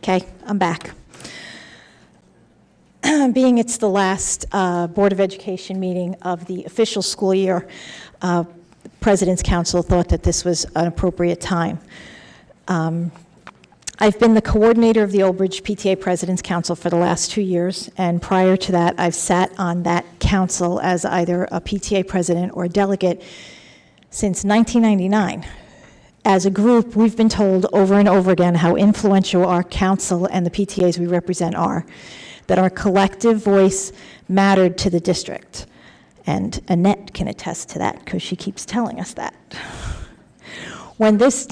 Okay, I'm back. Being it's the last Board of Education meeting of the official school year, President's Council thought that this was an appropriate time. I've been the coordinator of the Old Bridge PTA President's Council for the last 2 years, and prior to that, I've sat on that council as either a PTA president or a delegate since 1999. As a group, we've been told over and over again how influential our council and the PTAs we represent are, that our collective voice mattered to the district. And Annette can attest to that because she keeps telling us that. When this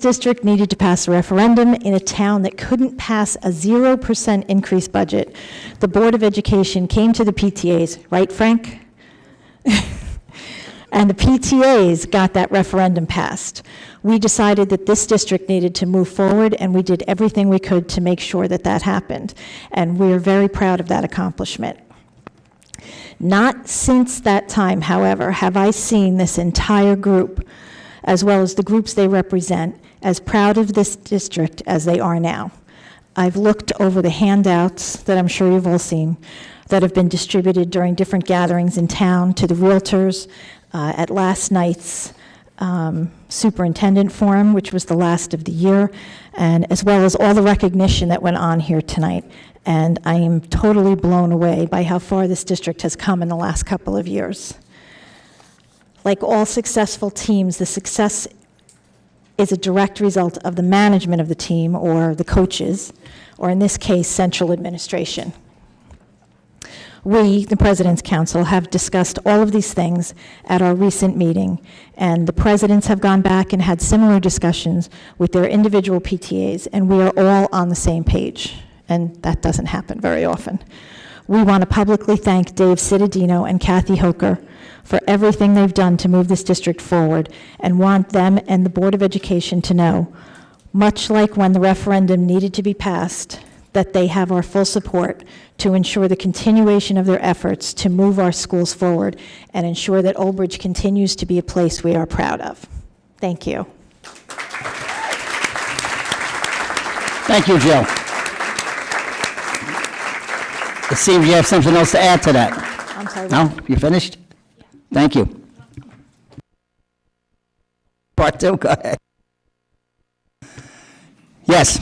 district needed to pass a referendum in a town that couldn't pass a 0% increase budget, the Board of Education came to the PTAs, right, Frank? And the PTAs got that referendum passed. We decided that this district needed to move forward, and we did everything we could to make sure that that happened. And we are very proud of that accomplishment. Not since that time, however, have I seen this entire group, as well as the groups they represent, as proud of this district as they are now. I've looked over the handouts that I'm sure you've all seen that have been distributed during different gatherings in town to the realtors at last night's superintendent forum, which was the last of the year, and as well as all the recognition that went on here tonight. And I am totally blown away by how far this district has come in the last couple of years. Like all successful teams, the success is a direct result of the management of the team, or the coaches, or in this case, central administration. We, the President's Council, have discussed all of these things at our recent meeting, and the presidents have gone back and had similar discussions with their individual PTAs, and we are all on the same page, and that doesn't happen very often. We want to publicly thank Dave Cittadino and Kathy Hoker for everything they've done to move this district forward, and want them and the Board of Education to know, much like when the referendum needed to be passed, that they have our full support to ensure the continuation of their efforts to move our schools forward and ensure that Old Bridge continues to be a place we are proud of. Thank you. Thank you, Jill. It seems you have something else to add to that. I'm sorry. No? You finished? Thank you. Part two, go ahead. Yes.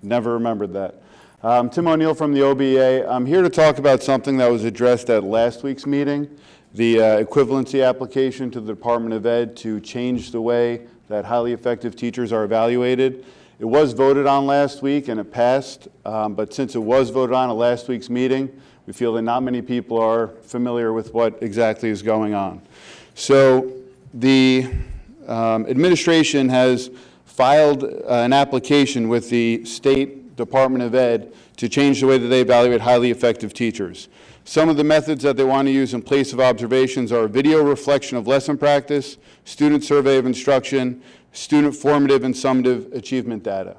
Never remembered that. Tim O'Neill from the OBEA. I'm here to talk about something that was addressed at last week's meeting, the equivalency application to the Department of Ed to change the way that highly effective teachers are evaluated. It was voted on last week and it passed, but since it was voted on at last week's meeting, we feel that not many people are familiar with what exactly is going on. So the administration has filed an application with the State Department of Ed to change the way that they evaluate highly effective teachers. Some of the methods that they want to use in place of observations are video reflection of lesson practice, student survey of instruction, student formative and summative achievement data.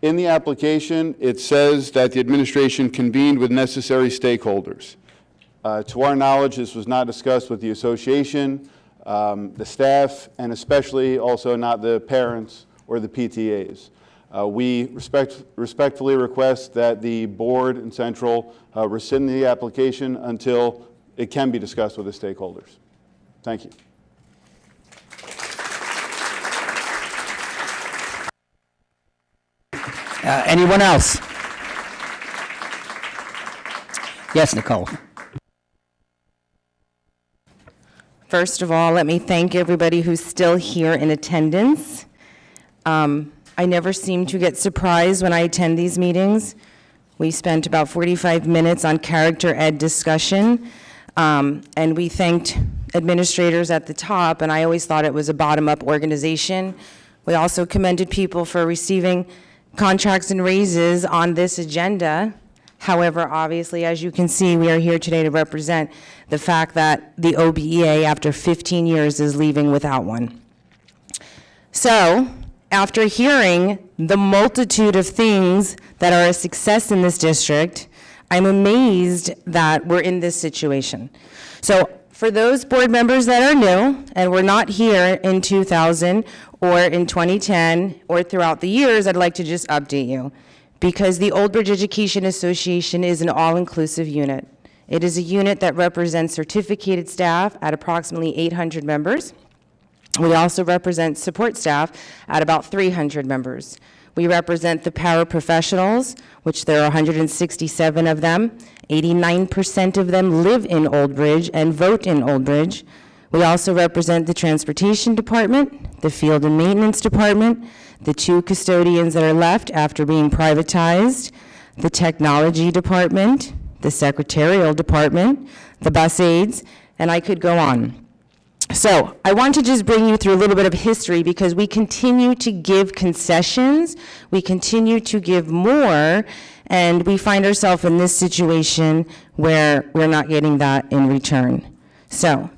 In the application, it says that the administration convened with necessary stakeholders. To our knowledge, this was not discussed with the association, the staff, and especially also not the parents or the PTAs. We respectfully request that the board and central rescind the application until it can be discussed with the stakeholders. Thank you. Anyone else? Yes, Nicole. First of all, let me thank everybody who's still here in attendance. I never seem to get surprised when I attend these meetings. We spent about 45 minutes on character ed discussion, and we thanked administrators at the top, and I always thought it was a bottom-up organization. We also commended people for receiving contracts and raises on this agenda. However, obviously, as you can see, we are here today to represent the fact that the OBEA, after 15 years, is leaving without one. So, after hearing the multitude of things that are a success in this district, I'm amazed that we're in this situation. So, For those board members that are new and were not here in 2000 or in 2010 or throughout the years, I'd like to just update you. Because the Old Bridge Education Association is an all-inclusive unit. It is a unit that represents certificated staff at approximately 800 members. We also represent support staff at about 300 members. We represent the paraprofessionals, which there are 167 of them. 89% of them live in Old Bridge and vote in Old Bridge. We also represent the transportation department, the field and maintenance department, the 2 custodians that are left after being privatized, the technology department, the secretarial department, the bus aides, and I could go on. So I want to just bring you through a little bit of history because we continue to give concessions, we continue to give more, and we find ourselves in this situation where we're not getting that in return. So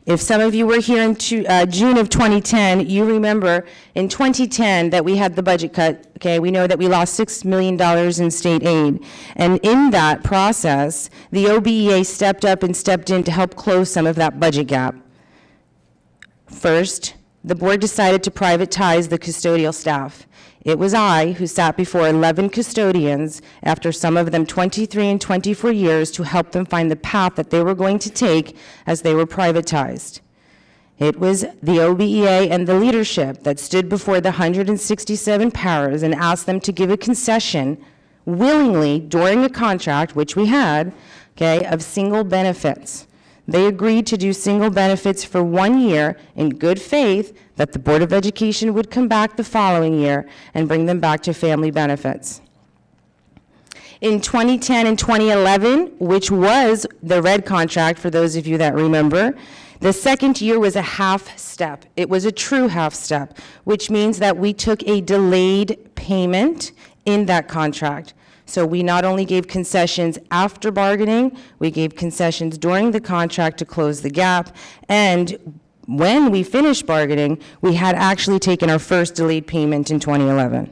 if some of you were here in June of 2010, you remember in 2010 that we had the budget cut, okay? We know that we lost $6 million in state aid. And in that process, the OBEA stepped up and stepped in to help close some of that budget gap. First, the board decided to privatize the custodial staff. It was I who sat before 11 custodians, after some of them 23 and 24 years, to help them find the path that they were going to take as they were privatized. It was the OBEA and the leadership that stood before the 167 paras and asked them to give a concession willingly during a contract, which we had, okay, of single benefits. They agreed to do single benefits for 1 year in good faith that the Board of Education would come back the following year and bring them back to family benefits. In 2010 and 2011, which was the red contract for those of you that remember, the second year was a half step. It was a true half step, which means that we took a delayed payment in that contract. So we not only gave concessions after bargaining, we gave concessions during the contract to close the gap, and when we finished bargaining, we had actually taken our first delayed payment in 2011.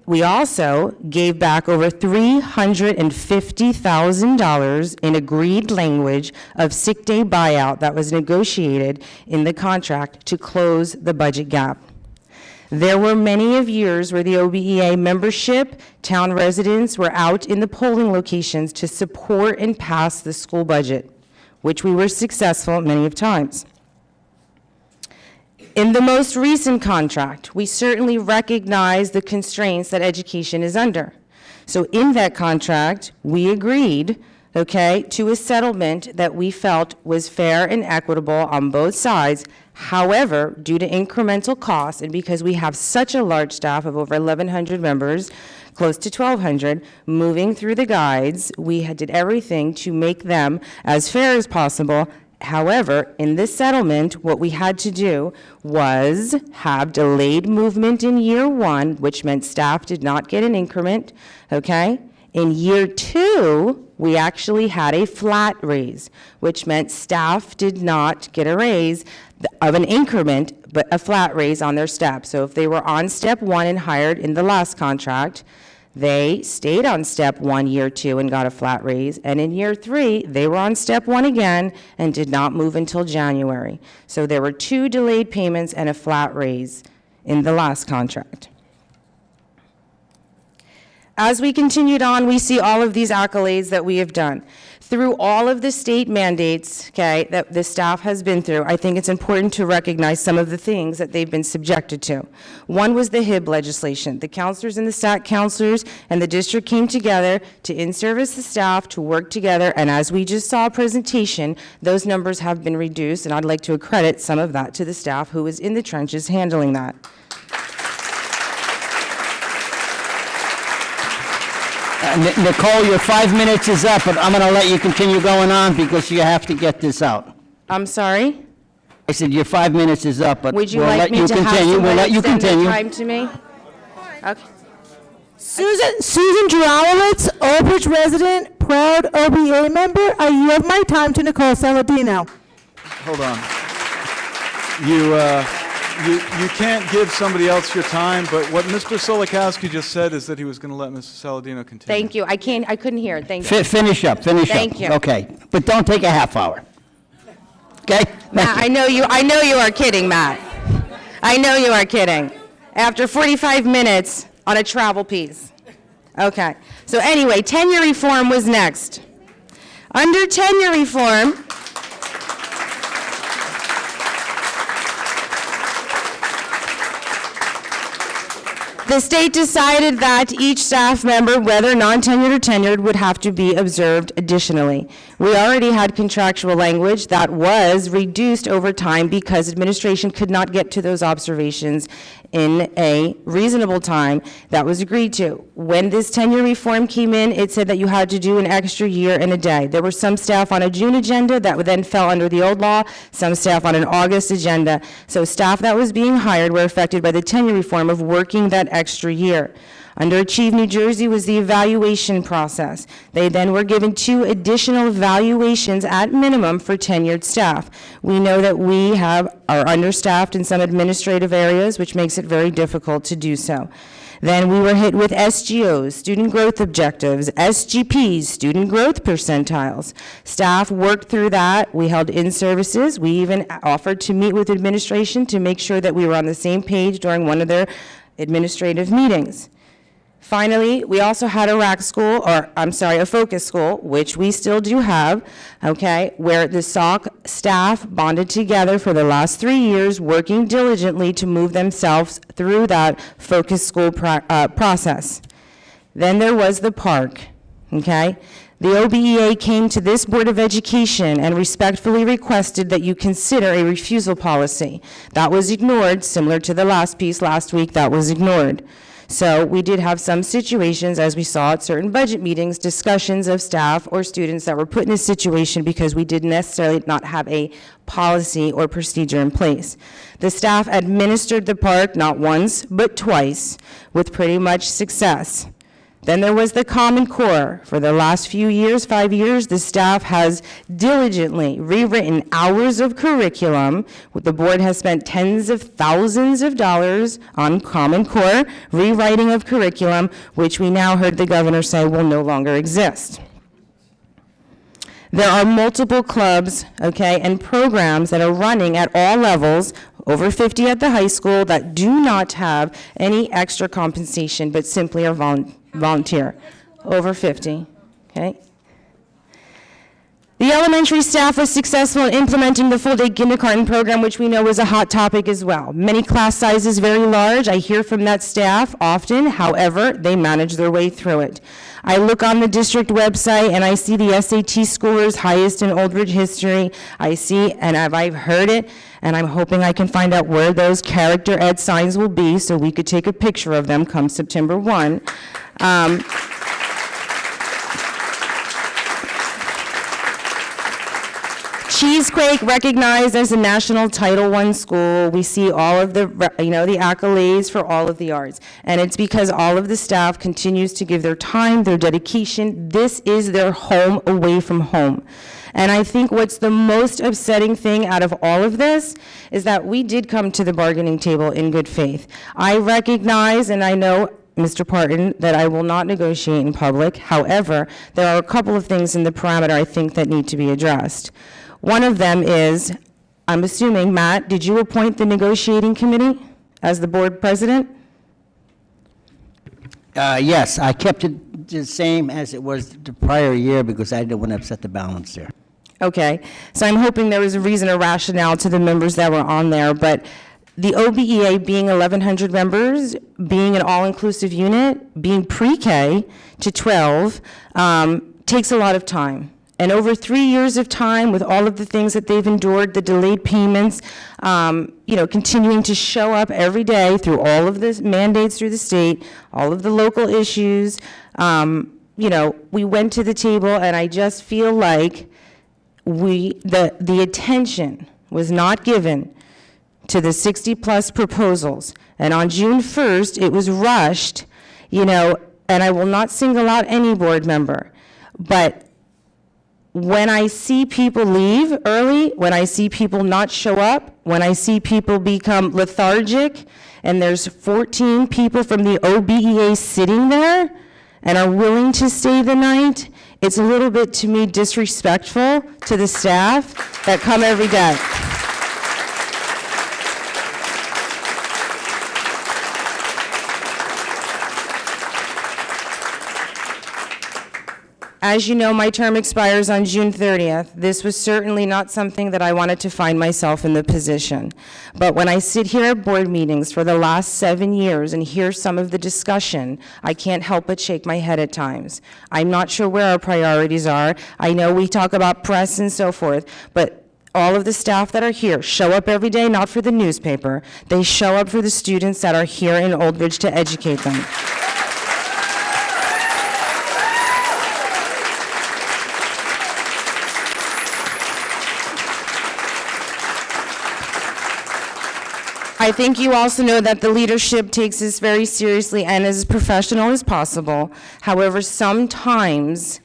We also gave back over $350,000 in agreed language of sick day buyout that was negotiated in the contract to close the budget gap. There were many of years where the OBEA membership, town residents were out in the polling locations to support and pass the school budget, which we were successful many of times. In the most recent contract, we certainly recognize the constraints that education is under. So in that contract, we agreed, okay, to a settlement that we felt was fair and equitable on both sides. However, due to incremental costs, and because we have such a large staff of over 1,100 members, close to 1,200, moving through the guides, we did everything to make them as fair as possible. However, in this settlement, what we had to do was have delayed movement in year 1, which meant staff did not get an increment, okay? In year 2, we actually had a flat raise, which meant staff did not get a raise of an increment, but a flat raise on their step. So if they were on step 1 and hired in the last contract, they stayed on step 1 year 2 and got a flat raise. And in year 3, they were on step 1 again and did not move until January. So there were 2 delayed payments and a flat raise in the last contract. As we continued on, we see all of these accolades that we have done. Through all of the state mandates, okay, that the staff has been through, I think it's important to recognize some of the things that they've been subjected to. One was the HIB legislation. The counselors and the STAT counselors and the district came together to in-service the staff, to work together, and as we just saw a presentation, those numbers have been reduced, and I'd like to accredit some of that to the staff who was in the trenches handling that. Nicole, your 5 minutes is up, but I'm going to let you continue going on because you have to get this out. I'm sorry? I said your 5 minutes is up, but Would you we'll like let me you to have continue. We'll someone let you extend their continue. time to me? Okay. Susan Geralowitz, Old Bridge resident, proud OBA member. I yield my time to Nicole Saladino. Hold on. You can't give somebody else your time, but what Mr. Solikowski just said is that he was going to let Mr. Saladino continue. Thank you. I couldn't hear. Thank you. Finish up. Thank you. Okay, but don't take a half hour. okay? Matt, I know you are kidding, Matt. I know you are kidding. After 45 minutes on a travel piece. Okay. So anyway, tenure reform was next. Under tenure reform, the state decided that each staff member, whether non-tenured or tenured, would have to be observed additionally. We already had contractual language that was reduced over time because administration could not get to those observations in a reasonable time that was agreed to. When this tenure reform came in, it said that you had to do an extra year and a day. There were some staff on a June agenda that then fell under the old law, some staff on an August agenda. So staff that was being hired were affected by the tenure reform of working that extra year. Under Achieve New Jersey was the evaluation process. They then were given 2 additional evaluations at minimum for tenured staff. We know that we are understaffed in some administrative areas, which makes it very difficult to do so. Then we were hit with SGOs, student growth objectives, SGPs, student growth percentiles. Staff worked through that. We held in-services. We even offered to meet with administration to make sure that we were on the same page during one of their administrative meetings. Finally, we also had a focus school, which we still do have, okay, where the SOC staff bonded together for the last 3 years, working diligently to move themselves through that focus school process. Then there was the park, okay? The OBEA came to this Board of Education and respectfully requested that you consider a refusal policy. That was ignored, similar to the last piece last week, that was ignored. So we did have some situations, as we saw at certain budget meetings, discussions of staff or students that were put in a situation because we didn't necessarily not have a policy or procedure in place. The staff administered the park not once, but twice, with pretty much success. Then there was the Common Core. For the last few years, 5 years, the staff has diligently rewritten hours of curriculum. The board has spent tens of thousands of dollars on Common Core, rewriting of curriculum, which we now heard the governor say will no longer exist. There are multiple clubs, okay, and programs that are running at all levels, over 50 at the high school, that do not have any extra compensation, but simply are volunteer. Over 50, okay? The elementary staff was successful in implementing the full-day kindergarten program, which we know is a hot topic as well. Many class sizes very large. I hear from that staff often. However, they manage their way through it. I look on the district website and I see the SAT scores highest in Old Bridge history. I see, and I've heard it, and I'm hoping I can find out where those character ed signs will be so we could take a picture of them come September 1. Cheesequake recognized as a national Title I school. We see all of the, the accolades for all of the arts. And it's because all of the staff continues to give their time, their dedication. This is their home away from home. And I think what's the most upsetting thing out of all of this is that we did come to the bargaining table in good faith. I recognize, and I know, Mr. Parton, that I will not negotiate in public. However, there are a couple of things in the parameter I think that need to be addressed. One of them is, I'm assuming, Matt, did you appoint the negotiating committee as the board president? Yes, I kept it the same as it was the prior year because I didn't want to upset the balance there. Okay, so I'm hoping there was a reason or rationale to the members that were on there, but the OBEA being 1,100 members, being an all-inclusive unit, being pre-K to 12, takes a lot of time. And over 3 years of time, with all of the things that they've endured, the delayed payments, continuing to show up every day through all of the mandates through the state, all of the local issues, we went to the table, and I just feel like the attention was not given to the 60-plus proposals. And on June 1st, it was rushed, and I will not single out any board member, but when I see people leave early, when I see people not show up, when I see people become lethargic, and there's 14 people from the OBEA sitting there and are willing to stay the night, it's a little bit, to me, disrespectful to the staff that come every day. As you know, my term expires on June 30th. This was certainly not something that I wanted to find myself in the position. But when I sit here at board meetings for the last 7 years and hear some of the discussion, I can't help but shake my head at times. I'm not sure where our priorities are. I know we talk about press and so forth, but all of the staff that are here show up every day, not for the newspaper. They show up for the students that are here in Old Bridge to educate them. I think you also know that the leadership takes this very seriously and is as professional as possible. However, sometimes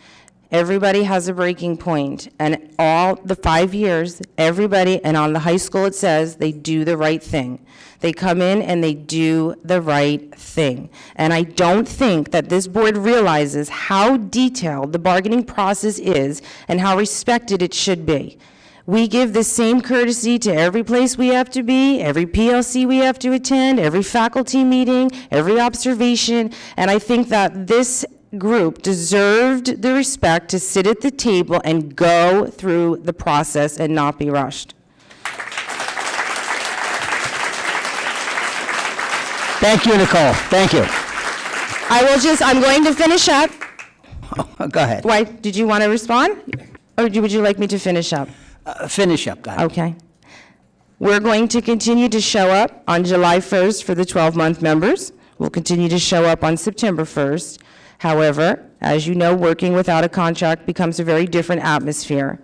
everybody has a breaking point, and all the 5 years, everybody, and on the high school it says, they do the right thing. They come in and they do the right thing. And I don't think that this board realizes how detailed the bargaining process is and how respected it should be. We give the same courtesy to every place we have to be, every PLC we have to attend, every faculty meeting, every observation, and I think that this group deserved the respect to sit at the table and go through the process and not be rushed. Thank you, Nicole. Thank you. I'm going to finish up. Go ahead. Why, did you want to respond? Or would you like me to finish up? Finish up, guys. Okay. We're going to continue to show up on July 1st for the 12-month members. We'll continue to show up on September 1st. However, as you know, working without a contract becomes a very different atmosphere.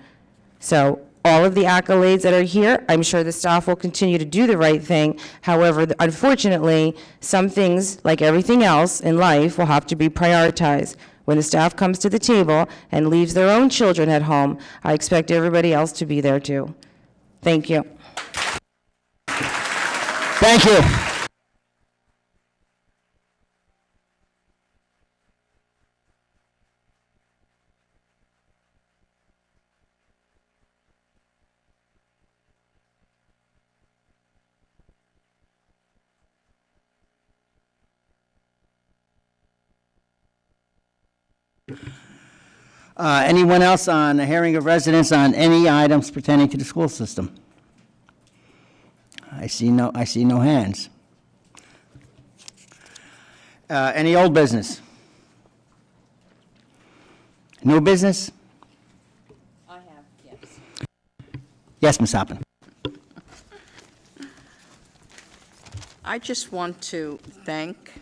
So all of the accolades that are here, I'm sure the staff will continue to do the right thing. However, unfortunately, some things, like everything else in life, will have to be prioritized. When the staff comes to the table and leaves their own children at home, I expect everybody else to be there too. Thank you. Thank you. Anyone else on a hearing of residents on any items pertaining to the school system? I see no hands. Any old business? New business? I have, yes. Yes, Ms. Hoppen. I just want to thank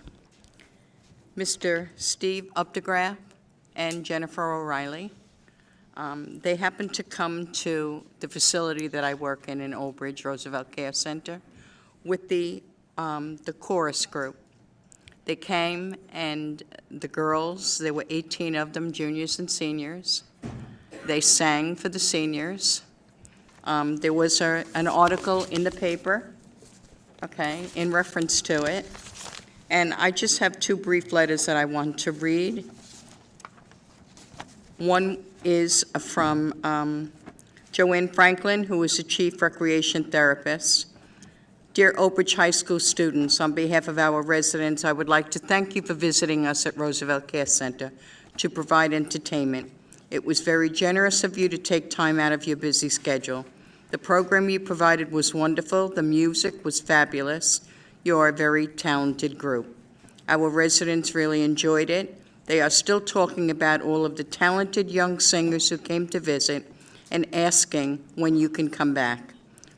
Mr. Steve Updegraff and Jennifer O'Reilly. They happened to come to the facility that I work in Old Bridge, Roosevelt Care Center, with the chorus group. They came, and the girls, there were 18 of them, juniors and seniors. They sang for the seniors. There was an article in the paper, okay, in reference to it. And I just have two brief letters that I want to read. One is from Joanne Franklin, who is the Chief Recreation Therapist. Dear Old Bridge High School students, on behalf of our residents, I would like to thank you for visiting us at Roosevelt Care Center to provide entertainment. It was very generous of you to take time out of your busy schedule. The program you provided was wonderful. The music was fabulous. You are a very talented group. Our residents really enjoyed it. They are still talking about all of the talented young singers who came to visit and asking when you can come back.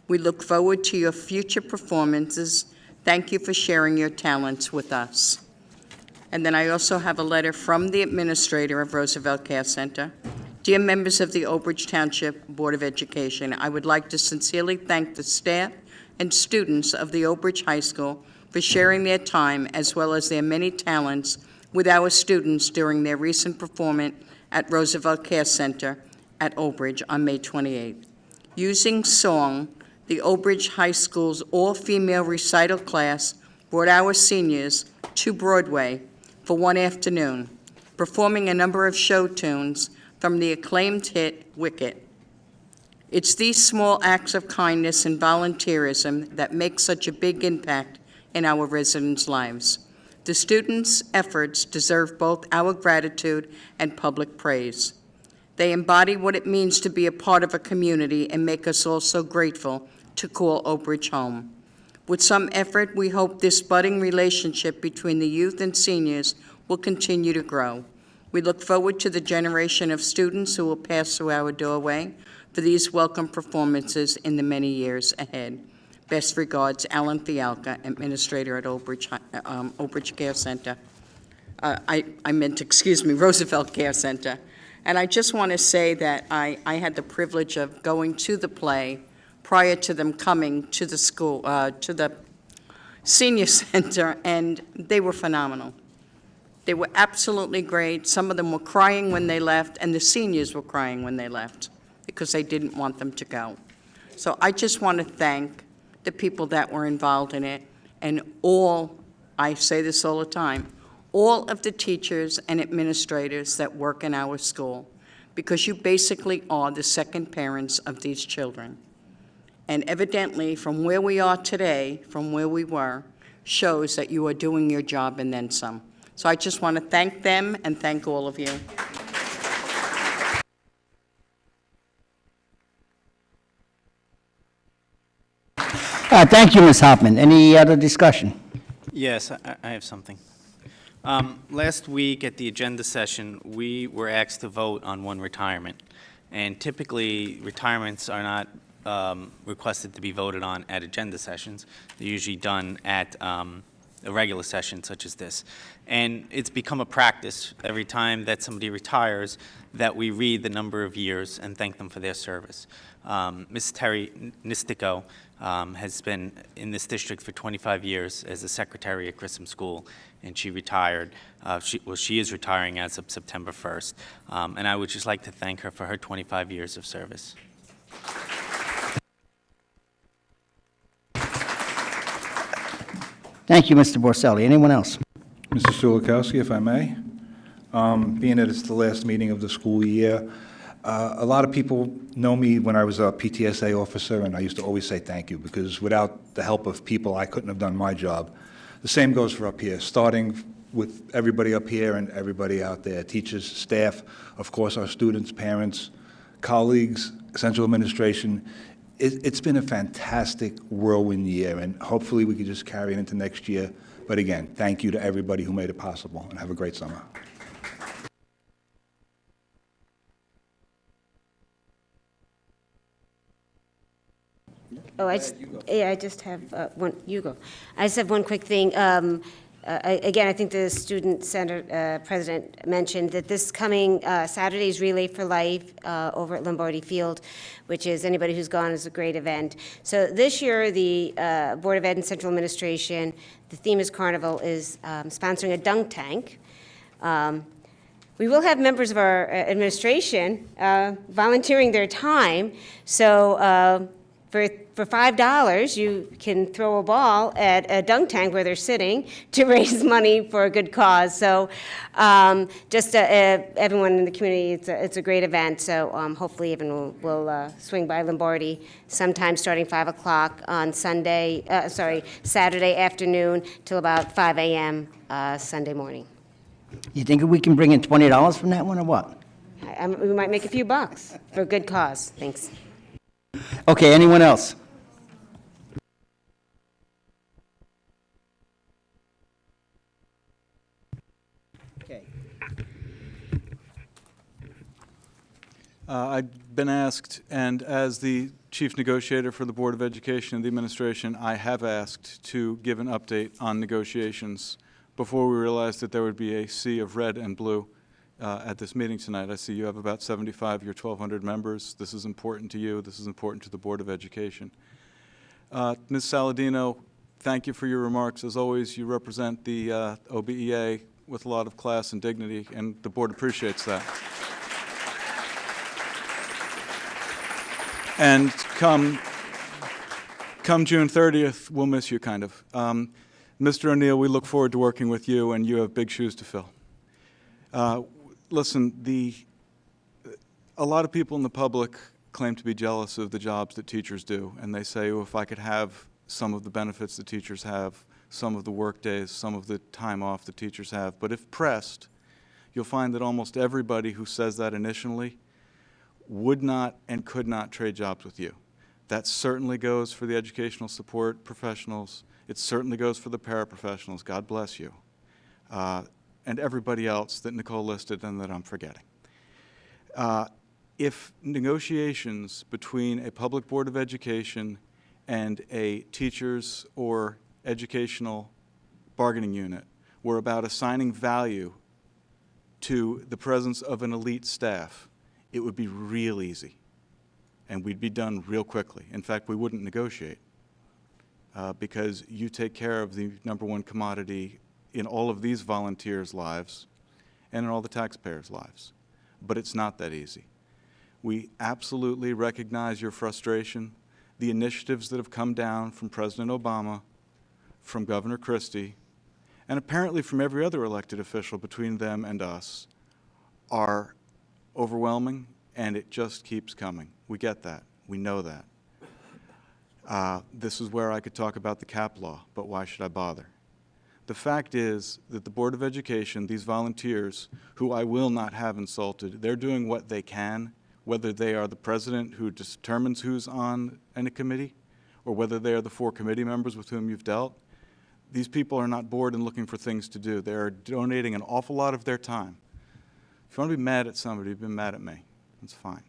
We look forward to your future performances. Thank you for sharing your talents with us. And then I also have a letter from the administrator of Roosevelt Care Center. Dear members of the Old Bridge Township Board of Education, I would like to sincerely thank the staff and students of the Old Bridge High School for sharing their time as well as their many talents with our students during their recent performance at Roosevelt Care Center at Old Bridge on May 28th. Using song, the Old Bridge High School's all-female recital class brought our seniors to Broadway for one afternoon, performing a number of show tunes from the acclaimed hit Wicked. It's these small acts of kindness and volunteerism that make such a big impact in our residents' lives. The students' efforts deserve both our gratitude and public praise. They embody what it means to be a part of a community and make us all so grateful to call Oak Ridge home. With some effort, we hope this budding relationship between the youth and seniors will continue to grow. We look forward to the generation of students who will pass through our doorway for these welcome performances in the many years ahead. Best regards, Alan Fialka, Administrator at Oak Ridge Care Center. Roosevelt Care Center. And I just want to say that I had the privilege of going to the play prior to them coming to the school, to the senior center, and they were phenomenal. They were absolutely great. Some of them were crying when they left, and the seniors were crying when they left because they didn't want them to go. So I just want to thank the people that were involved in it, and all, I say this all the time, all of the teachers and administrators that work in our school, because you basically are the second parents of these children. And evidently, from where we are today, from where we were, shows that you are doing your job and then some. So I just want to thank them and thank all of you. Thank you, Ms. Hoffman. Any other discussion? Yes, I have something. Last week at the agenda session, we were asked to vote on one retirement. And typically, retirements are not requested to be voted on at agenda sessions. They're usually done at a regular session such as this. And it's become a practice every time that somebody retires that we read the number of years and thank them for their service. Ms. Terry Nistico has been in this district for 25 years as a secretary at Grissom School, and she retired. She is retiring as of September 1st. And I would just like to thank her for her 25 years of service. Thank you, Mr. Borselli. Anyone else? Mr. Sulikowski, if I may. Being that it's the last meeting of the school year, a lot of people know me when I was a PTSA officer, and I used to always say thank you, because without the help of people, I couldn't have done my job. The same goes for up here, starting with everybody up here and everybody out there, teachers, staff, of course, our students, parents, colleagues, central administration. It's been a fantastic whirlwind year, and hopefully we can just carry it into next year. But again, thank you to everybody who made it possible, and have a great summer. Oh, I just have one. You go. I just have one quick thing. Again, I think the Student Center President mentioned that this coming Saturday's Relay for Life over at Lombardi Field, which is, anybody who's gone, is a great event. So this year, the Board of Ed and Central Administration, the theme is Carnival, is sponsoring a dunk tank. We will have members of our administration volunteering their time. So for $5, you can throw a ball at a dunk tank where they're sitting to raise money for a good cause. So just everyone in the community, it's a great event. So hopefully everyone will swing by Lombardi sometime starting 5 o'clock on Saturday afternoon till about 5 a.m. Sunday morning. You think we can bring in $20 from that one, or what? We might make a few bucks for a good cause. Thanks. Okay, anyone else? Okay. I've been asked, and as the Chief Negotiator for the Board of Education and the Administration, I have asked to give an update on negotiations before we realized that there would be a sea of red and blue at this meeting tonight. I see you have about 75 of your 1,200 members. This is important to you. This is important to the Board of Education. Ms. Saladino, thank you for your remarks. As always, you represent the OBEA with a lot of class and dignity, and the Board appreciates that. And come June 30th, we'll miss you, kind of. Mr. O'Neill, we look forward to working with you, and you have big shoes to fill. Listen, a lot of people in the public claim to be jealous of the jobs that teachers do, and they say, oh, if I could have some of the benefits that teachers have, some of the work days, some of the time off that teachers have. But if pressed, you'll find that almost everybody who says that initially would not and could not trade jobs with you. That certainly goes for the educational support professionals. It certainly goes for the paraprofessionals. God bless you. And everybody else that Nicole listed and that I'm forgetting. If negotiations between a public board of education and a teachers or educational bargaining unit were about assigning value to the presence of an elite staff, it would be real easy, and we'd be done real quickly. In fact, we wouldn't negotiate because you take care of the #1 commodity in all of these volunteers' lives and in all the taxpayers' lives. But it's not that easy. We absolutely recognize your frustration. The initiatives that have come down from President Obama, from Governor Christie, and apparently from every other elected official between them and us are overwhelming, and it just keeps coming. We get that. We know that. This is where I could talk about the cap law, but why should I bother? The fact is that the Board of Education, these volunteers, who I will not have insulted, they're doing what they can, whether they are the president who determines who's on any committee, or whether they are the 4 committee members with whom you've dealt. These people are not bored and looking for things to do. They are donating an awful lot of their time. If you want to be mad at somebody, you've been mad at me. That's fine.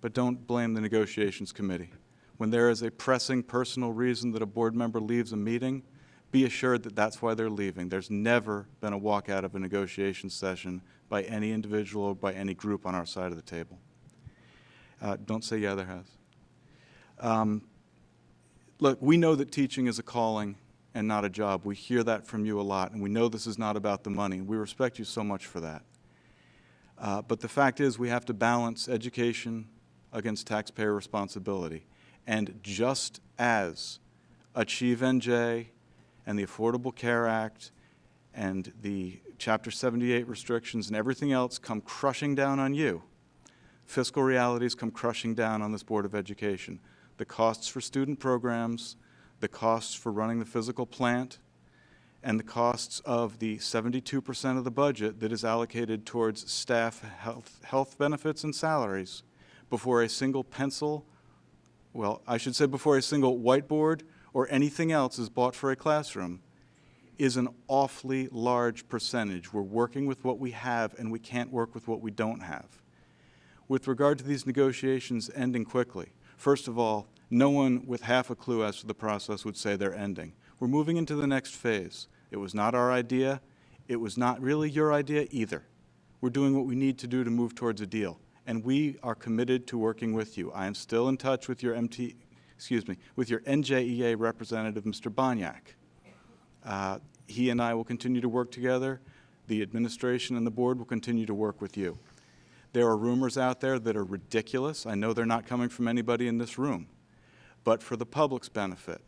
But don't blame the negotiations committee. When there is a pressing personal reason that a board member leaves a meeting, be assured that that's why they're leaving. There's never been a walkout of a negotiation session by any individual or by any group on our side of the table. Don't say, yeah, there has. Look, we know that teaching is a calling and not a job. We hear that from you a lot, and we know this is not about the money. We respect you so much for that. But the fact is we have to balance education against taxpayer responsibility. And just as Achieve NJ and the Affordable Care Act and the Chapter 78 restrictions and everything else come crushing down on you, fiscal realities come crushing down on this Board of Education. The costs for student programs, the costs for running the physical plant, and the costs of the 72% of the budget that is allocated towards staff health benefits and salaries before a single pencil, well, I should say before a single whiteboard or anything else is bought for a classroom, is an awfully large percentage. We're working with what we have, and we can't work with what we don't have. With regard to these negotiations ending quickly, first of all, no one with half a clue as to the process would say they're ending. We're moving into the next phase. It was not our idea. It was not really your idea either. We're doing what we need to do to move towards a deal, and we are committed to working with you. I am still in touch with your with your NJEA representative, Mr. Bonyak. He and I will continue to work together. The administration and the board will continue to work with you. There are rumors out there that are ridiculous. I know they're not coming from anybody in this room. But for the public's benefit,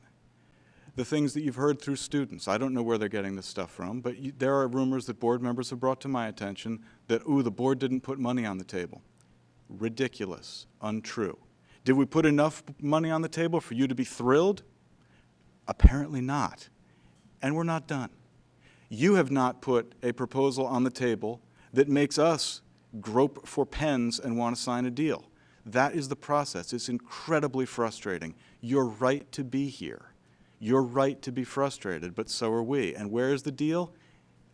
the things that you've heard through students, I don't know where they're getting this stuff from, but there are rumors that board members have brought to my attention that, ooh, the board didn't put money on the table. Ridiculous, untrue. Did we put enough money on the table for you to be thrilled? Apparently not. And we're not done. You have not put a proposal on the table that makes us grope for pens and want to sign a deal. That is the process. It's incredibly frustrating. You're right to be here. You're right to be frustrated, but so are we. And where is the deal?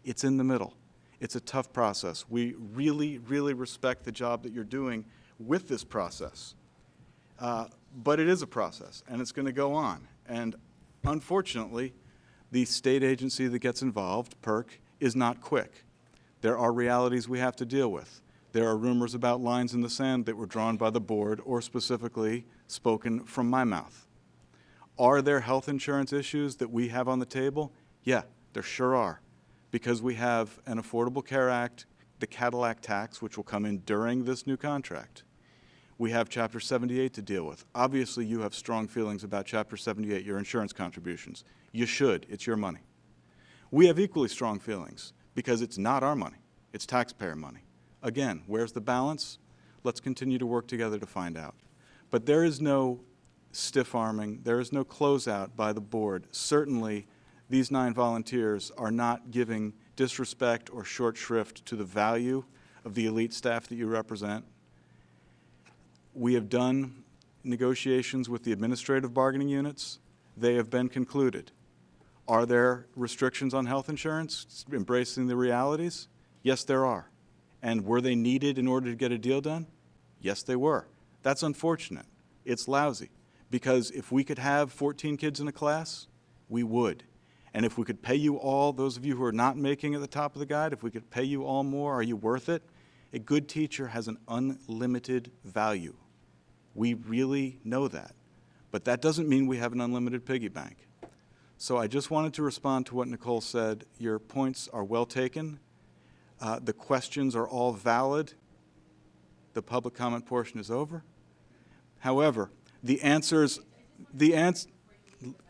It's in the middle. It's a tough process. We really, really respect the job that you're doing with this process. But it is a process, and it's going to go on. And unfortunately, the state agency that gets involved, PERC, is not quick. There are realities we have to deal with. There are rumors about lines in the sand that were drawn by the board or specifically spoken from my mouth. Are there health insurance issues that we have on the table? Yeah, there sure are, because we have an Affordable Care Act, the Cadillac tax, which will come in during this new contract. We have Chapter 78 to deal with. Obviously, you have strong feelings about Chapter 78, your insurance contributions. You should. It's your money. We have equally strong feelings because it's not our money. It's taxpayer money. Again, where's the balance? Let's continue to work together to find out. But there is no stiff-arming, there is no closeout by the board. Certainly, these 9 volunteers are not giving disrespect or short shrift to the value of the elite staff that you represent. We have done negotiations with the administrative bargaining units. They have been concluded. Are there restrictions on health insurance, embracing the realities? Yes, there are. And were they needed in order to get a deal done? Yes, they were. That's unfortunate. It's lousy. Because if we could have 14 kids in a class, we would. And if we could pay you all, those of you who are not making at the top of the guide, if we could pay you all more, are you worth it? A good teacher has an unlimited value. We really know that. But that doesn't mean we have an unlimited piggy bank. So I just wanted to respond to what Nicole said. Your points are well taken. The questions are all valid. The public comment portion is over. However,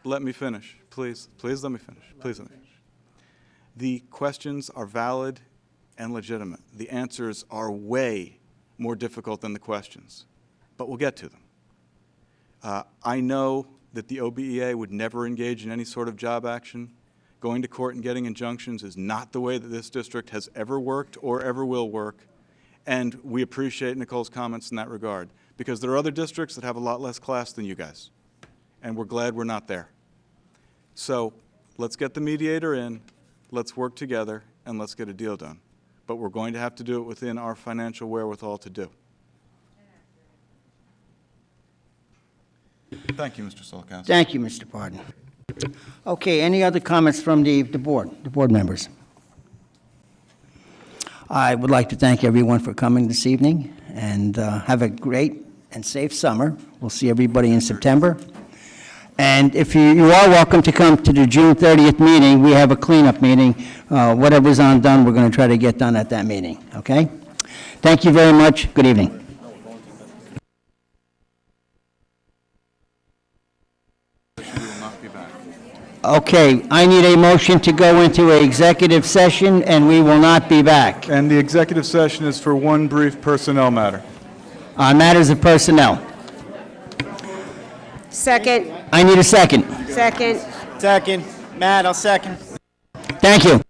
let me finish, please. Please let me finish. Please let me finish. The questions are valid and legitimate. The answers are way more difficult than the questions, but we'll get to them. I know that the OBEA would never engage in any sort of job action. Going to court and getting injunctions is not the way that this district has ever worked or ever will work, and we appreciate Nicole's comments in that regard, because there are other districts that have a lot less class than you guys, and we're glad we're not there. So let's get the mediator in, let's work together, and let's get a deal done. But we're going to have to do it within our financial wherewithal to do. Thank you, Mr. Solkowski. Thank you, Mr. Pardon. Okay, any other comments from the board members? I would like to thank everyone for coming this evening, and have a great and safe summer. We'll see everybody in September. And if you are welcome to come to the June 30th meeting, we have a cleanup meeting. Whatever's undone, we're going to try to get done at that meeting, okay? Thank you very much. Good evening. Okay, I need a motion to go into an executive session, and we will not be back. And the executive session is for one brief personnel matter. On matters of personnel. Second, I need a second. second. Second. Matt, I'll second. Thank you.